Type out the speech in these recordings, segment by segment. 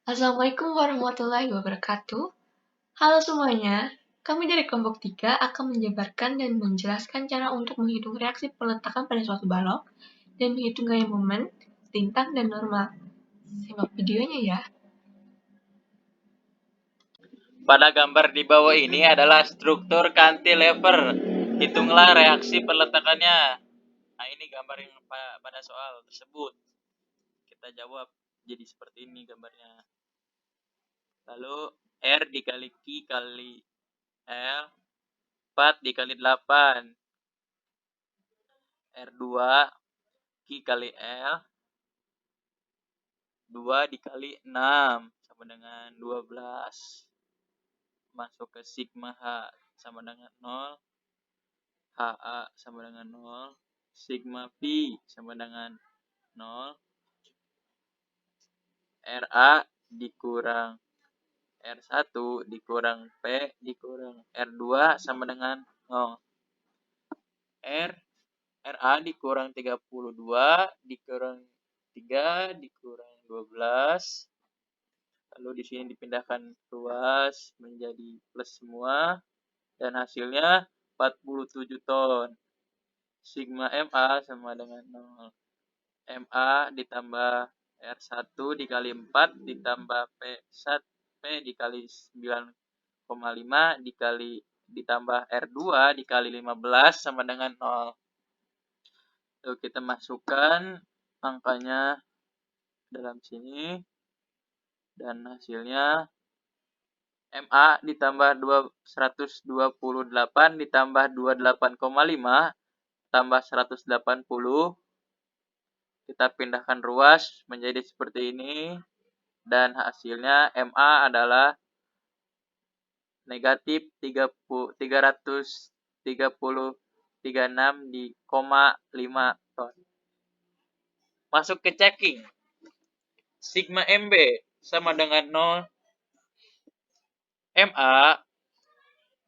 Assalamualaikum warahmatullahi wabarakatuh. Halo semuanya, kami dari kelompok 3 akan menjabarkan dan menjelaskan cara untuk menghitung reaksi peletakan pada suatu balok dan menghitung gaya momen, lintang, dan normal. Simak videonya ya. Pada gambar di bawah ini adalah struktur cantilever. Hitunglah reaksi peletakannya. Nah, ini gambar yang pada soal tersebut. Kita jawab jadi seperti ini gambarnya. Lalu R dikali Q kali L 4 dikali 8. R2 Q kali L 2 dikali 6 sama dengan 12. Masuk ke sigma H sama dengan 0. HA sama dengan 0. Sigma P sama dengan 0. RA dikurang R1 dikurang P dikurang R2 sama dengan 0. RA dikurang 32 dikurang 3 dikurang 12. Lalu di sini dipindahkan ruas menjadi plus semua dan hasilnya 47 ton. Sigma MA sama dengan 0. MA ditambah R1 dikali 4 ditambah P dikali 9,5 dikali ditambah R2 dikali 15 sama dengan 0. Lalu kita masukkan angkanya dalam sini dan hasilnya MA ditambah 128 ditambah 28,5 tambah 180. Kita pindahkan ruas menjadi seperti ini dan hasilnya MA adalah negatif 336,5 ton. Masuk ke checking. Sigma MB sama dengan 0. MA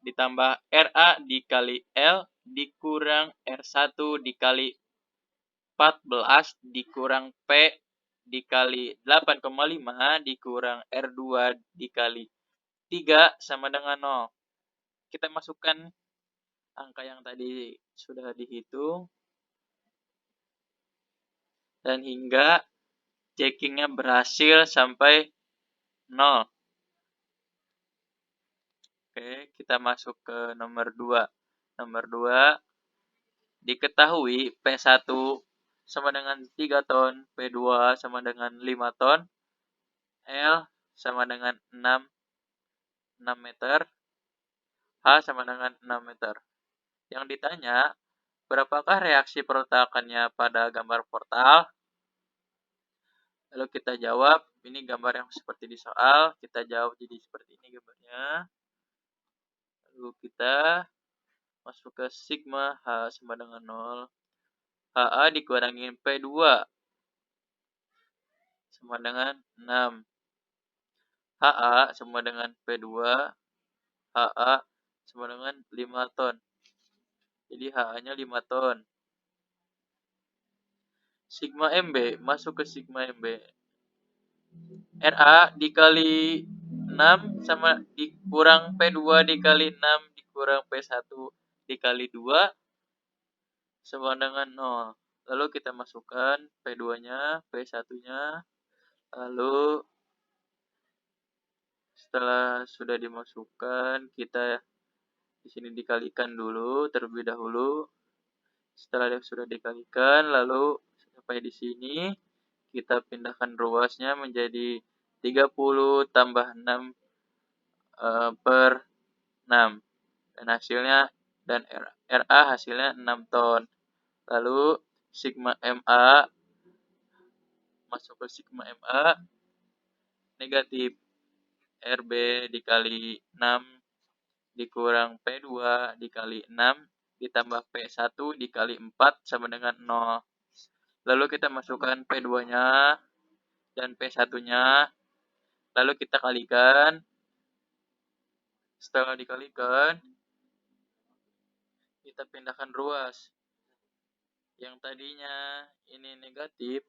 ditambah RA dikali L dikurang R1 dikali 14 dikurang P dikali 8,5 dikurang R2 dikali 3 sama dengan 0. Kita masukkan angka yang tadi sudah dihitung dan hingga checkingnya berhasil sampai 0. Oke, kita masuk ke nomor 2. Nomor 2, diketahui P1 sama dengan 3 ton, P2 sama dengan 5 ton, L sama dengan 6 meter, H sama dengan 6 meter. Yang ditanya, berapakah reaksi peletakannya pada gambar portal? Lalu kita jawab, ini gambar yang seperti di soal, kita jawab jadi seperti ini gambarnya. Lalu kita masuk ke sigma H sama dengan 0. HA dikurangin P2 sama dengan 6. HA sama dengan P2. HA sama dengan 5 ton. Jadi HA-nya 5 ton. Sigma MB, masuk ke sigma MB. RA dikali 6 sama dikurang P2 dikali 6 dikurang P1 dikali 2 sama dengan 0. Lalu kita masukkan P2-nya, P1-nya. Lalu setelah sudah dimasukkan, kita di sini dikalikan dulu terlebih dahulu. Setelah sudah dikalikan, lalu sampai di sini kita pindahkan ruasnya menjadi 30 tambah 6 per 6. Dan hasilnya dan RA hasilnya 6 ton. Lalu sigma MA masuk ke sigma MA negatif RB dikali 6 dikurang P2 dikali 6 ditambah P1 dikali 4 sama dengan 0. Lalu kita masukkan P2-nya dan P1-nya. Lalu kita kalikan. Setelah dikalikan, kita pindahkan ruas. Yang tadinya ini negatif,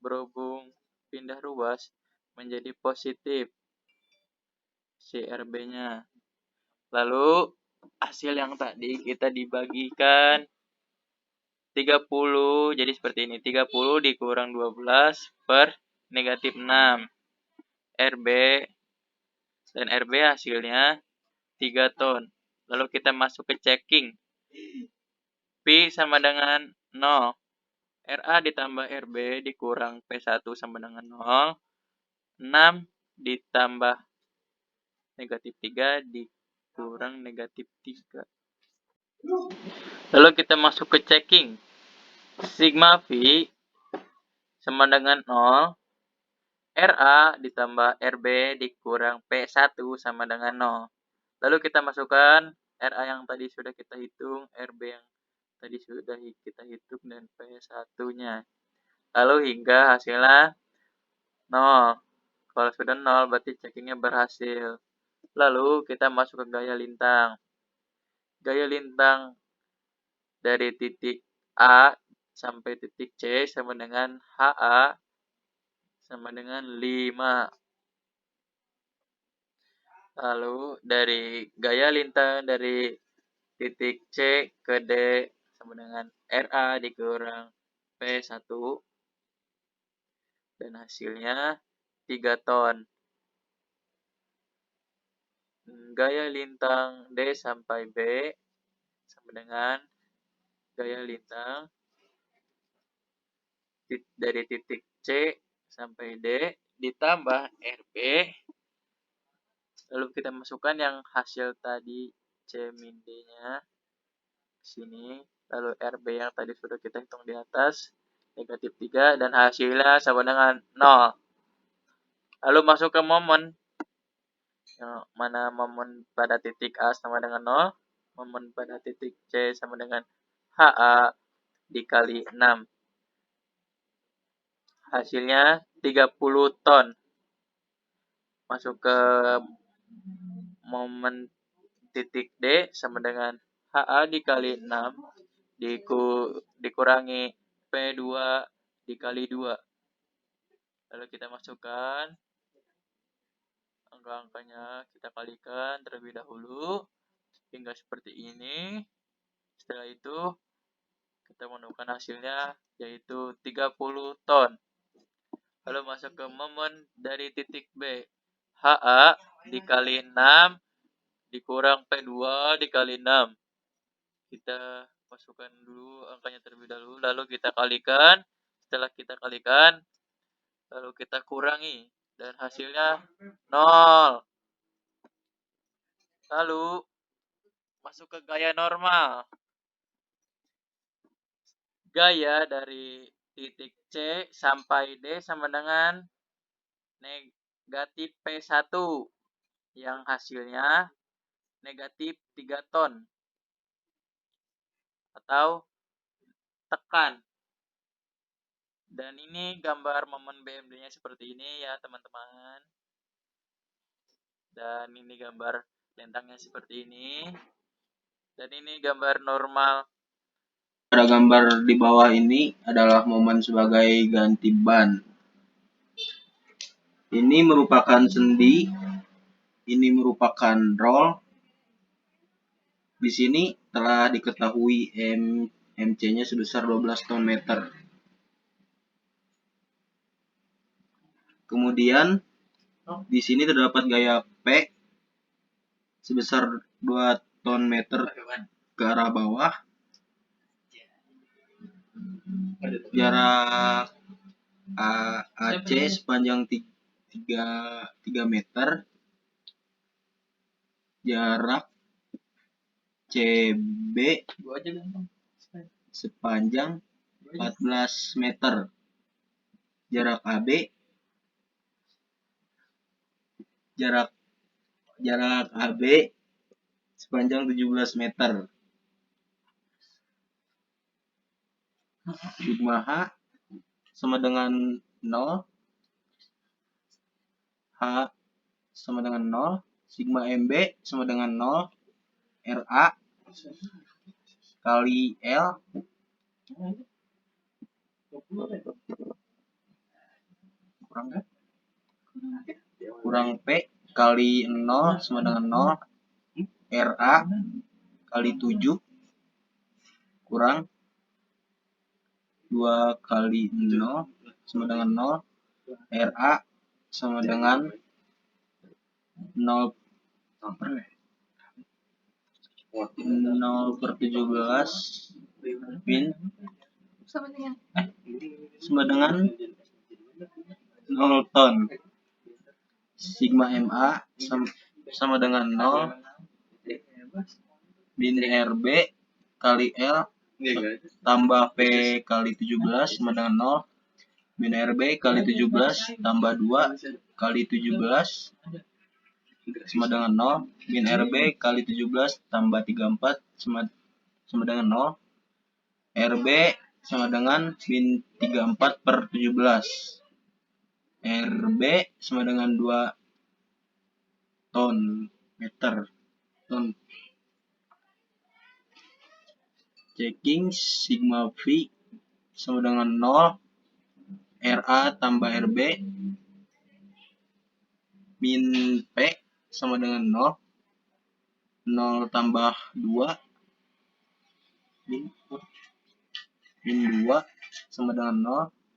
berhubung pindah ruas menjadi positif si RB-nya. Lalu hasil yang tadi kita dibagikan 30, jadi seperti ini, 30 dikurang 12 per negatif 6. RB dan RB hasilnya 3 ton. Lalu kita masuk ke checking. P sama dengan 0. RA ditambah RB dikurang P1 sama dengan 0. 6 ditambah negatif 3 dikurang negatif 3. Lalu kita masuk ke checking. Sigma V sama dengan 0. RA ditambah RB dikurang P1 sama dengan 0. Lalu kita masukkan RA yang tadi sudah kita hitung, RB yang tadi sudah kita hitung, dan P1-nya. Lalu hingga hasilnya 0. Kalau sudah 0 berarti checkingnya berhasil. Lalu kita masuk ke gaya lintang. Gaya lintang dari titik A sampai titik C sama dengan HA sama dengan 5. Lalu dari gaya lintang dari titik C ke D sama dengan RA dikurang P1 dan hasilnya 3 ton. Gaya lintang D sampai B sama dengan gaya lintang dari titik C sampai D ditambah RB. Lalu kita masukkan yang hasil tadi C min D-nya ke sini. Lalu RB yang tadi sudah kita hitung di atas negatif 3 dan hasilnya sama dengan 0. Lalu masuk ke momen. Yang mana momen pada titik A sama dengan 0, momen pada titik C sama dengan HA dikali 6. Hasilnya 30 ton. Masuk ke momen titik D sama dengan HA dikali 6 dikurangi P2 dikali 2. Lalu kita masukkan angka-angkanya, kita kalikan terlebih dahulu hingga seperti ini. Setelah itu kita menemukan hasilnya yaitu 30 ton. Lalu masuk ke momen dari titik B. HA dikali 6 dikurang P2 dikali 6. Kita masukkan dulu angkanya terlebih dahulu, lalu kita kalikan. Setelah kita kalikan, lalu kita kurangi. Dan hasilnya 0. Lalu masuk ke gaya normal. Gaya dari titik C sampai D sama dengan negatif P1 yang hasilnya negatif 3 ton atau tekan. Dan ini gambar momen BMD-nya seperti ini ya teman-teman. Dan ini gambar lintangnya seperti ini. Dan ini gambar normal. Pada gambar di bawah ini adalah momen sebagai ganti ban. Ini merupakan sendi, ini merupakan roll. Di sini telah diketahui MC-nya sebesar 12 ton meter. Kemudian di sini terdapat gaya P sebesar 2 ton meter ke arah bawah. Jarak AC sepanjang 3 meter. Jarak CB sepanjang 14 meter. Jarak AB sepanjang 17 meter. Sigma H sama dengan 0. H sama dengan 0. Sigma MB sama dengan 0. RA kali L kurang kan? kurang P kali 0 sama dengan 0, RA kali 7 kurang 2 kali 0 sama dengan 0, RA sama dengan 0 per 17 min sama dengan 0 ton. Sigma MA sama dengan 0 min RB kali L tambah P kali 17 sama dengan 0 min RB kali 17 tambah 2 kali 17 sama dengan 0 min RB kali 17 tambah 34 sama dengan 0, RB sama dengan min 34 per 17, RB sama dengan 2 ton meter ton. Checking sigma V sama dengan 0, RA tambah RB min P sama dengan 0, 0 tambah 2 min 2 sama dengan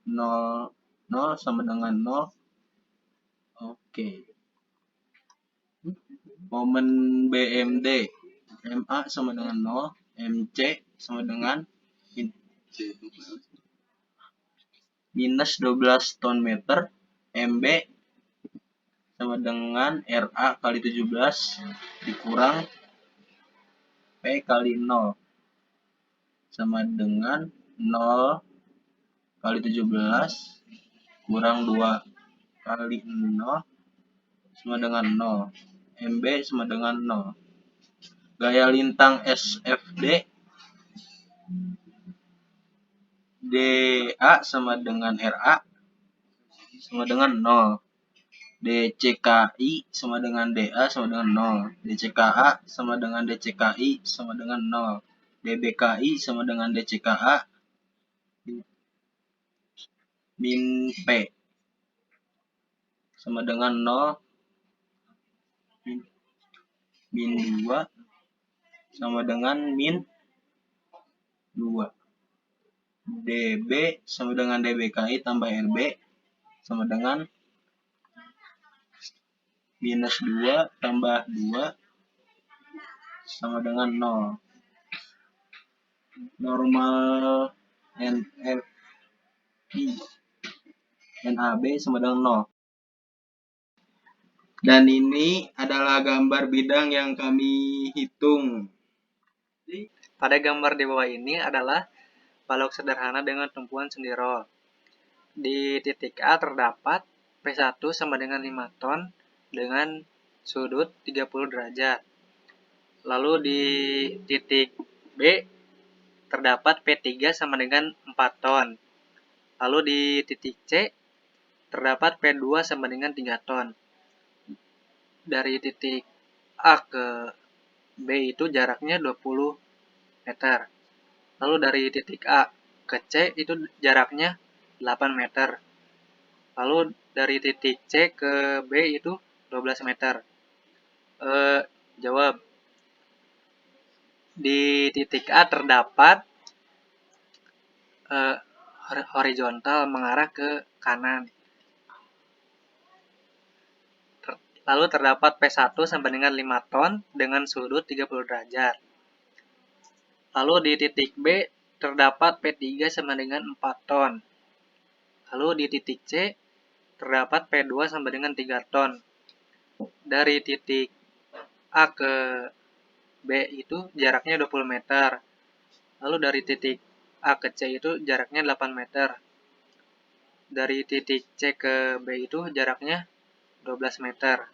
0, 0 sama dengan 0. Oke. Momen BMD MA sama dengan 0, MC sama dengan minus 12 ton meter, MB sama dengan RA kali 17 dikurang P kali 0 sama dengan 0 kali 17 kurang 2 kali 0 sama dengan 0, MB sama dengan 0. Gaya lintang SFD DA sama dengan RA sama dengan 0, DCKI sama dengan DA sama dengan 0, DCKA sama dengan DCKI sama dengan 0, DBKI sama dengan DCKA min P sama dengan 0, min 2 sama dengan min 2, DB sama dengan DBKI tambah RB sama dengan minus 2 tambah 2 sama dengan 0. Normal NFI NAB sama dengan 0. Dan ini adalah gambar bidang yang kami hitung. Pada gambar di bawah ini adalah balok sederhana dengan tumpuan sendirol. Di titik A terdapat P1 sama dengan 5 ton dengan sudut 30 derajat. Lalu di titik B terdapat P3 sama dengan 4 ton. Lalu di titik C terdapat P2 sama dengan 3 ton. Dari titik A ke B itu jaraknya 20 meter. Lalu dari titik A ke C itu jaraknya 8 meter. Lalu dari titik C ke B itu 12 meter. Jawab. Di titik A terdapat horizontal mengarah ke kanan. Lalu terdapat P1 sama dengan 5 ton dengan sudut 30 derajat. Lalu di titik B terdapat P3 sama dengan 4 ton. Lalu di titik C terdapat P2 sama dengan 3 ton. Dari titik A ke B itu jaraknya 20 meter. Lalu dari titik A ke C itu jaraknya 8 meter. Dari titik C ke B itu jaraknya 12 meter.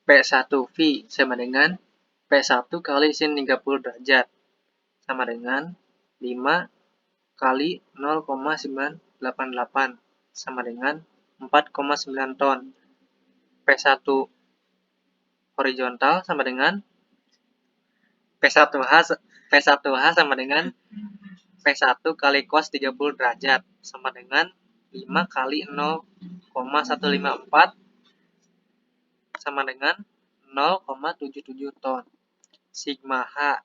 P1V sama dengan P1 kali sin 30 derajat sama dengan 5 kali 0,988 sama dengan 4,9 ton. P1 horizontal sama dengan P1H sama dengan P1 kali cos 30 derajat sama dengan 5 kali 0,988 0,154 sama dengan 0,77 ton. Sigma H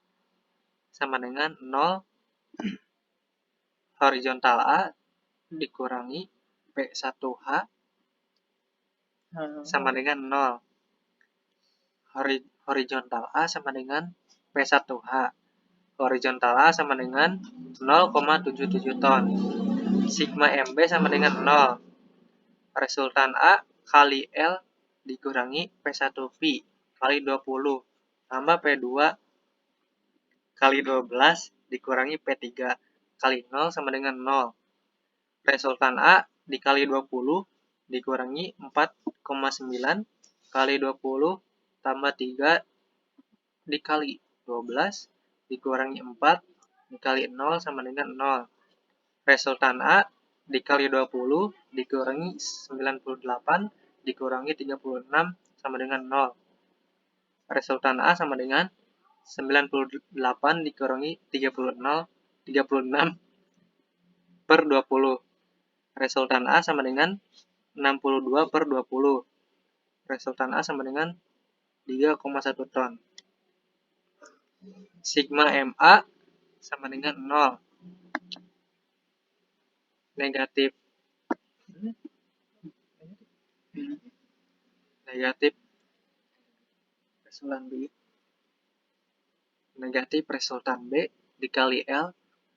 sama dengan 0 horizontal A dikurangi P1H sama dengan 0. Horizontal A sama dengan P1H. Horizontal A sama dengan 0,77 ton. Sigma MB sama dengan 0. Resultan A kali L dikurangi P1V kali 20 tambah P2 kali 12 dikurangi P3 kali 0 sama dengan 0. Resultan A dikali 20 dikurangi 4,9 kali 20 tambah 3 dikali 12 dikurangi 4 dikali 0 sama dengan 0. Resultan A dikali 20 dikurangi 98 dikurangi 36 sama dengan 0. Resultan A sama dengan 98 dikurangi 36 per 20. Resultan A sama dengan 62 per 20. Resultan A sama dengan 3,1 ton. Sigma MA sama dengan 0. Negatif resultan B. Negatif resultan B dikali L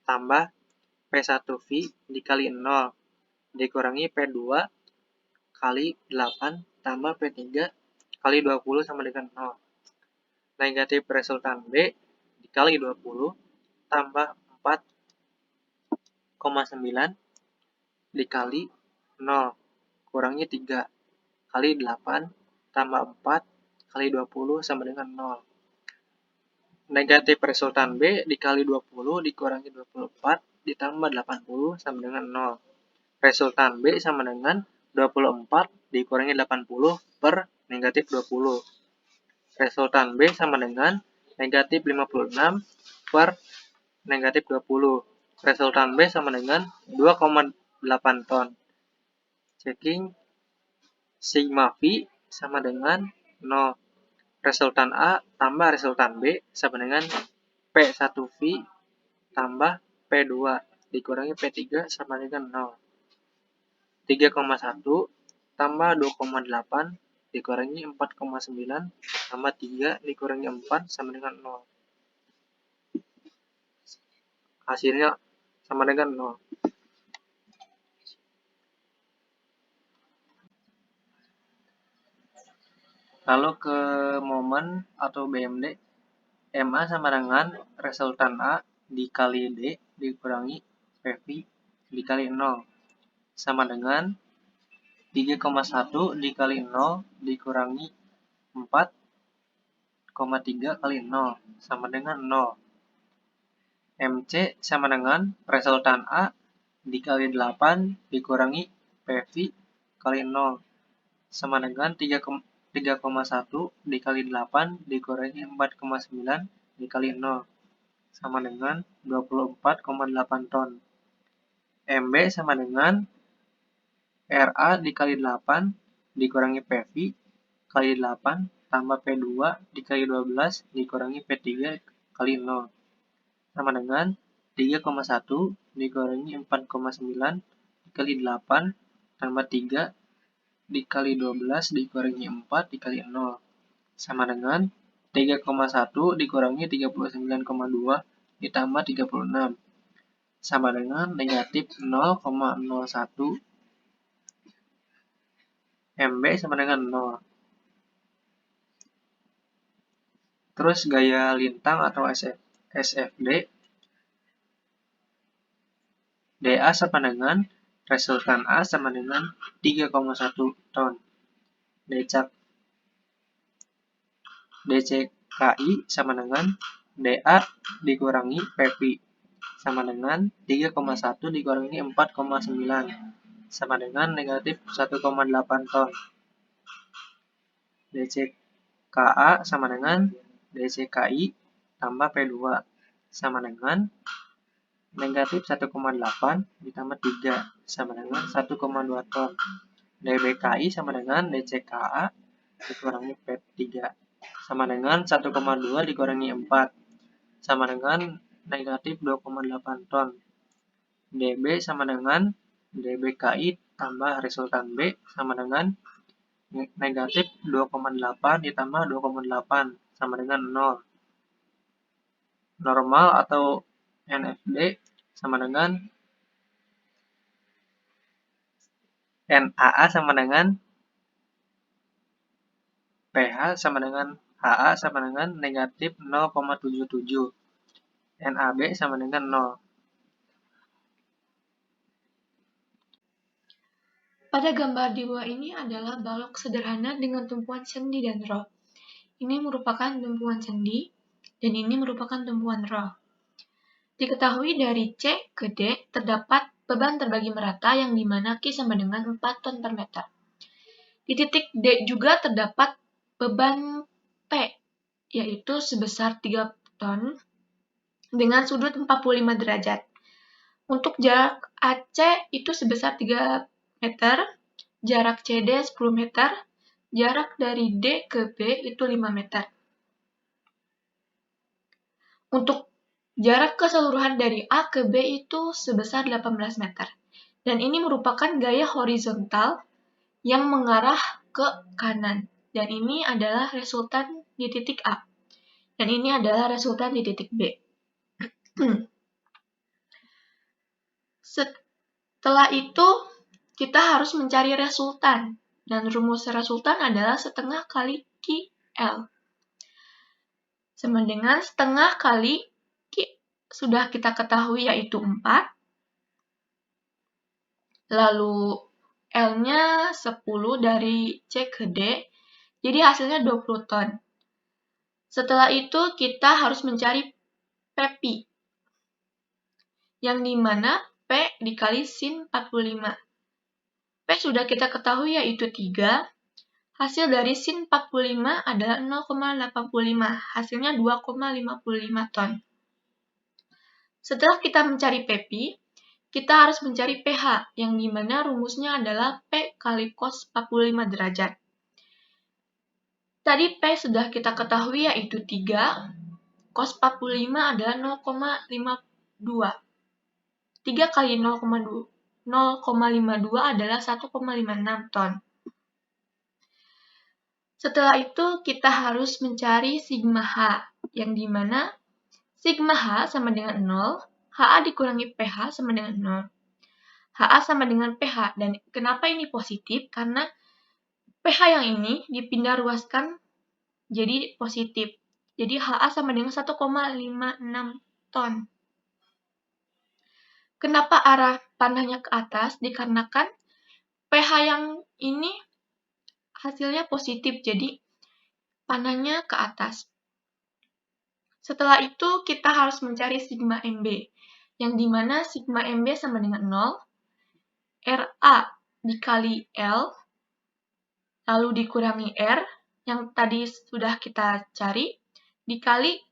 tambah P1V dikali 0 dikurangi P2 kali 8 tambah P3 kali 20 sama dengan 0. Negatif resultan B dikali 20 tambah 4,9 dikali 0 kurangi 3 kali 8 tambah 4 kali 20 sama dengan 0. Negatif resultan B dikali 20 dikurangi 24 ditambah 80 sama dengan 0. Resultan B sama dengan 24 dikurangi 80 per negatif 20. Resultan B sama dengan negatif 56 per negatif 20. Resultan B sama dengan 2,8 ton. Checking sigma V sama dengan 0. Resultan A tambah resultan B sama dengan P1V tambah P2 dikurangi P3 sama dengan 0. 3,1 tambah 2,8 dikurangi 4,9 tambah 3 dikurangi 4 sama dengan 0. Hasilnya sama dengan 0. Lalu ke momen atau BMD, MA sama dengan resultan A dikali D dikurangi PV dikali 0 sama dengan 3,1 dikali 0 dikurangi 4,3 kali 0 sama dengan 0. MC sama dengan resultan A dikali 8 dikurangi PV kali 0 sama dengan 3,1 dikali 8 dikurangi 4,9 dikali 0 sama dengan 24,8 ton. MB sama dengan RA dikali 8 dikurangi PV kali 8 tambah P2 dikali 12 dikurangi P3 kali 0 sama dengan 3,1 dikurangi 4,9 dikali 8 tambah 3 dikali 12 dikurangi 4 dikali 0 sama dengan 3,1 dikurangi 39,2 ditambah 36 sama dengan negatif 0,01. MB sama dengan 0. Terus gaya lintang atau SFD, DA sama dengan resultan A sama dengan 3,1 ton. DCKI sama dengan DA dikurangi PV sama dengan 3,1 dikurangi 4,9 sama dengan negatif 1,8 ton. DCKA sama dengan DCKI tambah P2 sama dengan negatif 1,8 ditambah 3 sama dengan 1,2 ton. DBKI sama dengan DCKA dikurangi P3 sama dengan 1,2 dikurangi 4 sama dengan negatif 2,8 ton. DB sama dengan DBKI tambah resultan B sama dengan negatif 2,8 ditambah 2,8 sama dengan 0. Normal atau NFD sama dengan NAA sama dengan pH sama dengan HA sama dengan negatif 0,77. NAB sama dengan 0. Pada gambar di bawah ini adalah balok sederhana dengan tumpuan sendi dan rho. Ini merupakan tumpuan sendi, dan ini merupakan tumpuan rho. Diketahui dari C ke D terdapat beban terbagi merata yang dimana Q sama dengan 4 ton per meter. Di titik D juga terdapat beban P, yaitu sebesar 3 ton dengan sudut 45 derajat. Untuk jarak AC itu sebesar 3 meter, jarak CD 10 meter, jarak dari D ke B itu 5 meter. Untuk jarak keseluruhan dari A ke B itu sebesar 18 meter. Dan ini merupakan gaya horizontal yang mengarah ke kanan. Dan ini adalah resultan di titik A. Dan ini adalah resultan di titik B. Setelah itu, kita harus mencari resultan. Dan rumus resultan adalah setengah kali QL. Sama dengan setengah kali Q. Sudah kita ketahui yaitu 4. Lalu L-nya 10 dari C ke D. Jadi hasilnya 20 ton. Setelah itu kita harus mencari PP. Yang dimana P dikali sin 45. P sudah kita ketahui yaitu 3. Hasil dari sin 45 adalah 0,85. Hasilnya 2,55 ton. Setelah kita mencari PP, kita harus mencari pH, yang dimana rumusnya adalah P kali cos 45 derajat. Tadi P sudah kita ketahui yaitu 3, cos 45 adalah 0,52. 3 kali 0,52 adalah 1,56 ton. Setelah itu, kita harus mencari sigma H, yang dimana sigma H sama dengan 0, HA dikurangi pH sama dengan 0. HA sama dengan pH, dan kenapa ini positif? Karena pH yang ini dipindah ruaskan jadi positif. Jadi HA sama dengan 1,56 ton. Kenapa arah panahnya ke atas? Dikarenakan pH yang ini hasilnya positif, jadi panahnya ke atas. Setelah itu, kita harus mencari sigma MB, yang dimana sigma MB sama dengan 0, RA dikali L, lalu dikurangi R, yang tadi sudah kita cari, dikali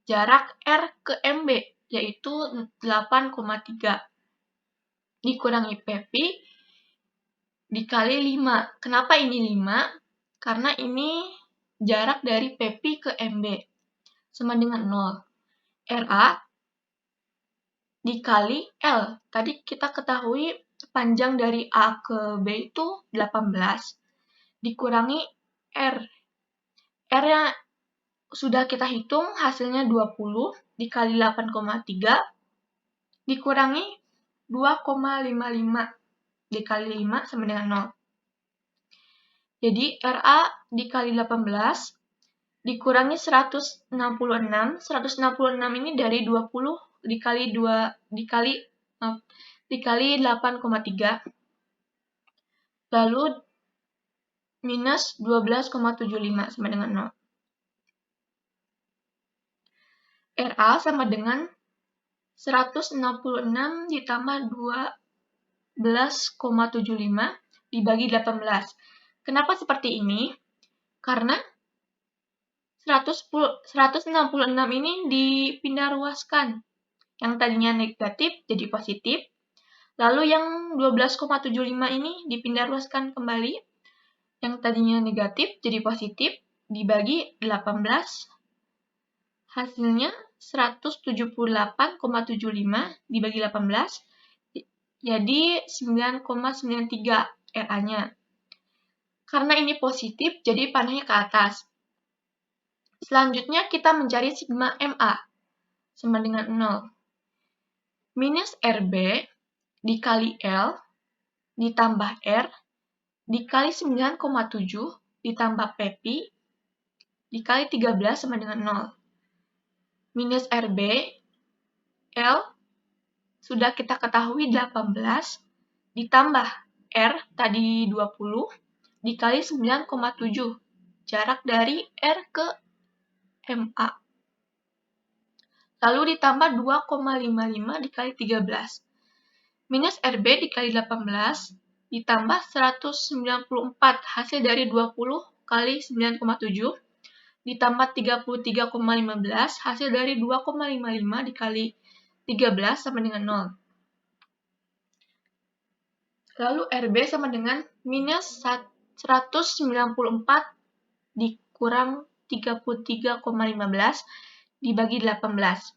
jarak R ke MB, yaitu 8,3. Dikurangi PP, dikali 5. Kenapa ini 5? Karena ini jarak dari PP ke MB, sama dengan 0. RA dikali L. Tadi kita ketahui panjang dari A ke B itu 18. Dikurangi R. R-nya sudah kita hitung, hasilnya 20 dikali 8,3 dikurangi 2,55 dikali 5 sama dengan 0. Jadi RA dikali 18 dikurangi 166. 166 ini dari 20 dikali 8,3. Lalu minus 12,75 sama dengan 0. RA sama dengan 166 ditambah 12,75 dibagi 18. Kenapa seperti ini? Karena 166 ini dipindah ruaskan. Yang tadinya negatif jadi positif. Lalu yang 12,75 ini dipindah ruaskan kembali. Yang tadinya negatif jadi positif, dibagi 18. Hasilnya 178,75 dibagi 18, jadi 9,93 RA-nya. Karena ini positif, jadi panahnya ke atas. Selanjutnya kita mencari sigma MA sama dengan 0. Minus RB dikali L ditambah R dikali 9,7 ditambah PP dikali 13 sama dengan 0. Minus RB, L sudah kita ketahui 18 ditambah R tadi 20 dikali 9,7, jarak dari R ke MA. Lalu ditambah 2,55 dikali 13. Minus RB dikali 18 ditambah 194, hasil dari 20 kali 9,7 ditambah 33,15, hasil dari 2,55 dikali 13 sama dengan 0. Lalu RB sama dengan minus 194 dikurang 33,15 dibagi 18.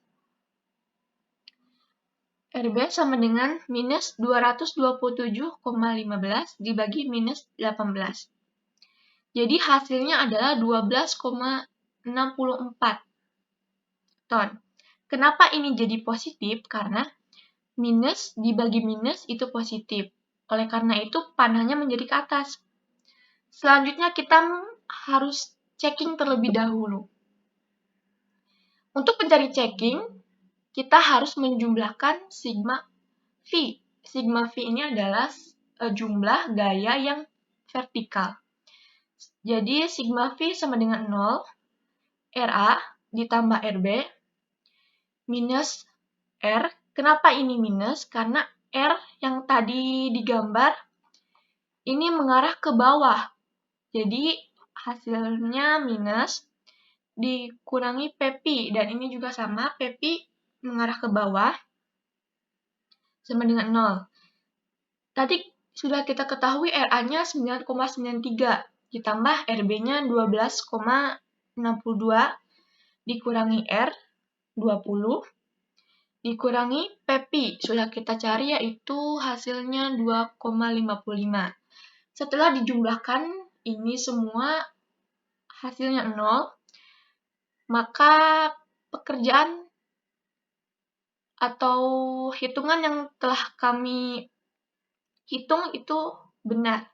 RB sama dengan minus 227,15 dibagi minus 18. Jadi hasilnya adalah 12,64 ton. Kenapa ini jadi positif? Karena minus dibagi minus itu positif. Oleh karena itu panahnya menjadi ke atas. Selanjutnya kita harus checking terlebih dahulu. Untuk mencari checking, kita harus menjumlahkan sigma V. Sigma V ini adalah jumlah gaya yang vertikal. Jadi sigma V sama dengan 0, RA ditambah RB minus R. Kenapa ini minus? Karena R yang tadi digambar ini mengarah ke bawah. Jadi hasilnya minus dikurangi PP, dan ini juga sama, PP mengarah ke bawah sama dengan 0. Tadi sudah kita ketahui RA-nya 9,93 ditambah RB-nya 12,62 dikurangi R 20 dikurangi PP, sudah kita cari yaitu hasilnya 2,55. Setelah dijumlahkan ini semua hasilnya 0, maka pekerjaan atau hitungan yang telah kami hitung itu benar.